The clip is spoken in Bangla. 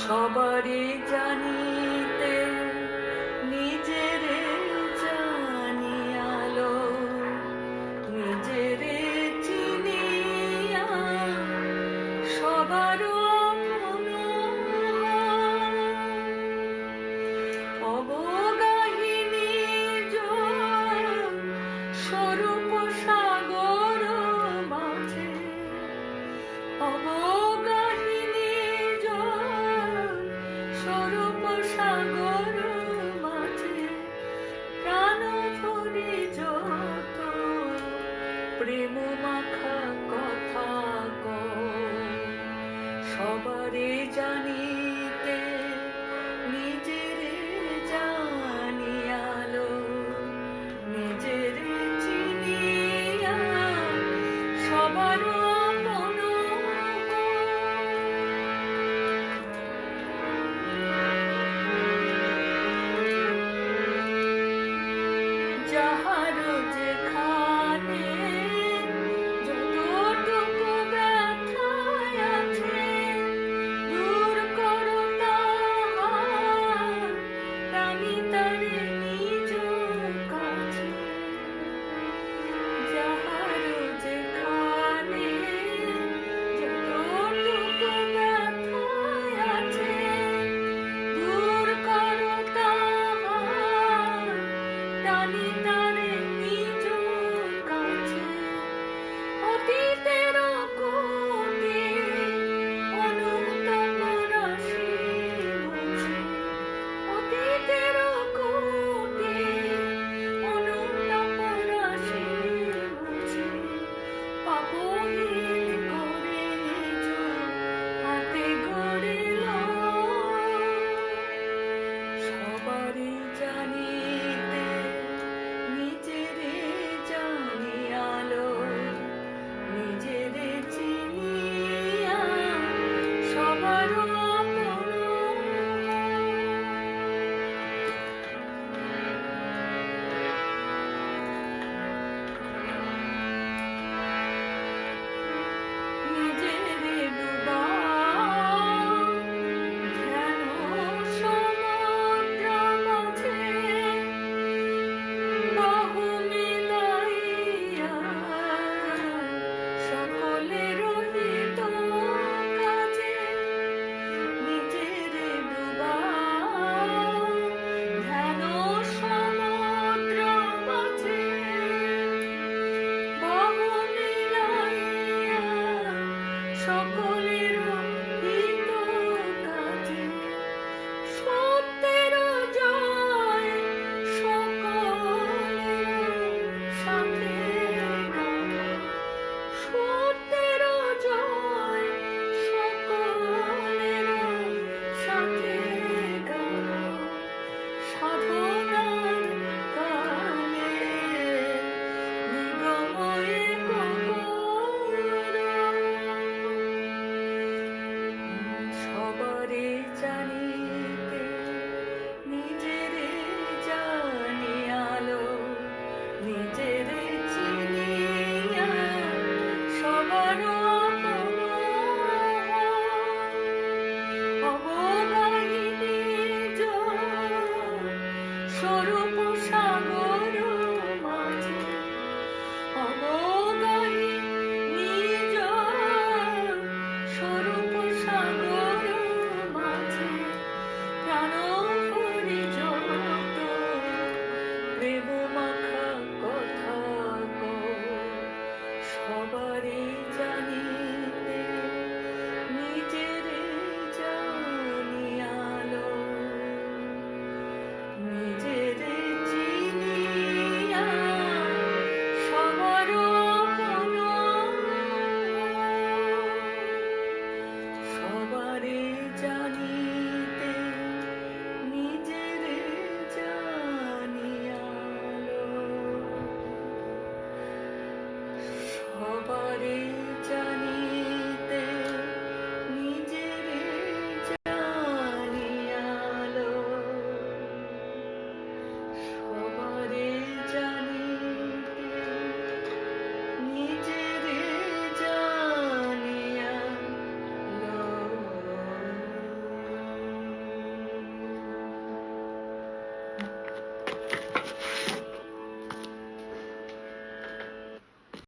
সবারই জানিতে নিজেরে জানিয়ালো, নিজেরে চিনিয়া সবারও অবগাহিনী স্বরূপ সাগর মাঝে, অবগাহিনী স্বরূপ সাগর মাঝে প্রাণ ভরি যত প্রেম মাখা কথা গো। সবারে জানিতে নিজেরে জানিয়ালো, নিজেরে চিনিয়া সবারও যাহার যেখানে যতটুকু ব্যথায় আছে, দূর করো তাহার প্রাণী তারে নিজ কাছে। যাহার যেখানে যতটুকু ব্যথায় আছে, দূর করো তাহার প্রাণী তারে নিজ কাছে। অতীতের কোটি অনুতাপ রাশি মুছে, অতীতের কোটি অনুতাপ রাশি মুছে, পাপহীন করে নিজ হাতে গড়িল। সবারই জানিতে নিজেরে জানিয়ালো, নিজেরে চিনিয়া সবারও নিজেরে ডুবা ধ্যান সমুদ্র মাঝে, বাহু মিলাইয়া সকলের হিত কাজে। নিজেরে ডুবা ধ্যান সমুদ্র মাঝে, বাহু মিলাইয়া সকলের হিত কাজে। সত্যের জয় সকলের সাথে গাও, সত্যের জয় সকলের সাথে গাও। সাধু